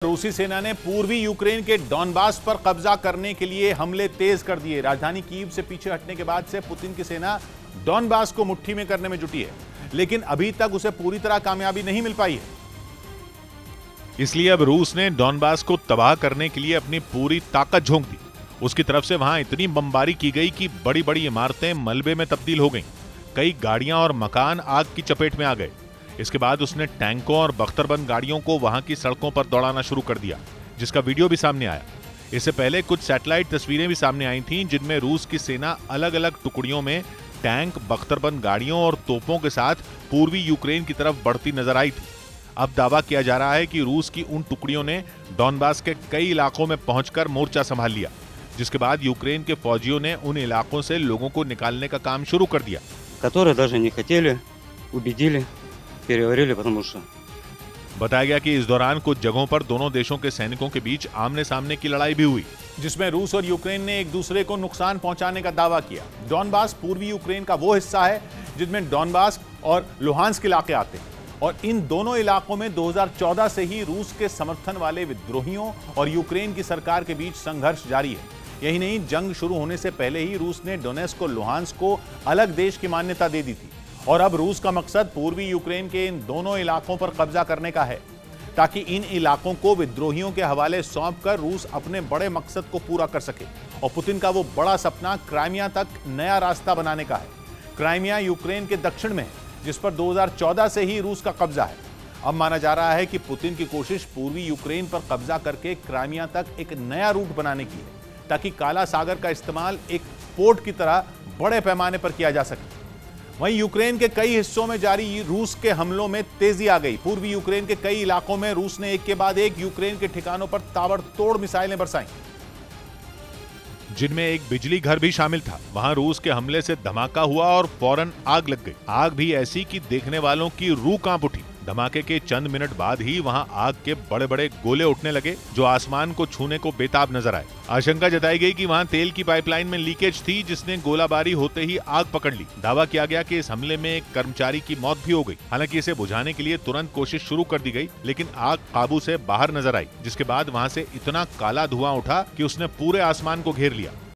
रूसी सेना ने पूर्वी यूक्रेन के डॉनबास पर कब्जा करने के लिए हमले तेज कर दिए। राजधानी कीव से पीछे हटने के बाद से पुतिन की सेना डॉनबास को मुट्ठी में करने में जुटी है, लेकिन अभी तक उसे पूरी तरह कामयाबी नहीं मिल पाई है। इसलिए अब रूस ने डॉनबास को तबाह करने के लिए अपनी पूरी ताकत झोंक दी। उसकी तरफ से वहां इतनी बमबारी की गई कि बड़ी बड़ी इमारतें मलबे में तब्दील हो गईं। कई गाड़ियां और मकान आग की चपेट में आ गए। इसके बाद उसने टैंकों और बख्तरबंद गाड़ियों को वहां की सड़कों पर दौड़ाना शुरू कर दिया, जिसका वीडियो भी सामने आया। इससे पहले कुछ सैटेलाइट तस्वीरें भी सामने आई थीं, जिनमें रूस की सेना अलग अलग टुकड़ियों में टैंक, बख्तरबंद गाड़ियों और तोपों के साथ पूर्वी यूक्रेन की तरफ बढ़ती नजर आई थी। अब दावा किया जा रहा है कि रूस की उन टुकड़ियों ने डॉनबास के कई इलाकों में पहुंचकर मोर्चा संभाल लिया, जिसके बाद यूक्रेन के फौजियों ने उन इलाकों से लोगों को निकालने का काम शुरू कर दिया। बताया गया कि इस दौरान कुछ जगहों पर दोनों देशों के सैनिकों के बीच आमने सामने की लड़ाई भी हुई, जिसमें रूस और यूक्रेन ने एक दूसरे को नुकसान पहुंचाने का दावा किया। डॉनबास पूर्वी यूक्रेन का वो हिस्सा है जिसमें डॉनबास और लुहांस्क इलाके आते हैं, और इन दोनों इलाकों में 2014 से ही रूस के समर्थन वाले विद्रोहियों और यूक्रेन की सरकार के बीच संघर्ष जारी है। यही नहीं, जंग शुरू होने से पहले ही रूस ने डोनेट्स्क और लुहांस्क को अलग देश की मान्यता दे दी थी, और अब रूस का मकसद पूर्वी यूक्रेन के इन दोनों इलाकों पर कब्जा करने का है, ताकि इन इलाकों को विद्रोहियों के हवाले सौंपकर रूस अपने बड़े मकसद को पूरा कर सके। और पुतिन का वो बड़ा सपना क्राइमिया तक नया रास्ता बनाने का है। क्राइमिया यूक्रेन के दक्षिण में है, जिस पर 2014 से ही रूस का कब्जा है। अब माना जा रहा है कि पुतिन की कोशिश पूर्वी यूक्रेन पर कब्जा करके क्राइमिया तक एक नया रूट बनाने की है, ताकि काला सागर का इस्तेमाल एक पोर्ट की तरह बड़े पैमाने पर किया जा सके। वहीं यूक्रेन के कई हिस्सों में जारी रूस के हमलों में तेजी आ गई। पूर्वी यूक्रेन के कई इलाकों में रूस ने एक के बाद एक यूक्रेन के ठिकानों पर ताबड़तोड़ मिसाइलें बरसाईं, जिनमें एक बिजली घर भी शामिल था। वहां रूस के हमले से धमाका हुआ और फौरन आग लग गई। आग भी ऐसी कि देखने वालों की रूह कांप उठी। धमाके के चंद मिनट बाद ही वहां आग के बड़े बड़े गोले उठने लगे, जो आसमान को छूने को बेताब नजर आए। आशंका जताई गई कि वहां तेल की पाइपलाइन में लीकेज थी, जिसने गोलाबारी होते ही आग पकड़ ली। दावा किया गया कि इस हमले में एक कर्मचारी की मौत भी हो गई। हालांकि इसे बुझाने के लिए तुरंत कोशिश शुरू कर दी गई, लेकिन आग काबू से बाहर नजर आई, जिसके बाद वहां से इतना काला धुआं उठा कि उसने पूरे आसमान को घेर लिया।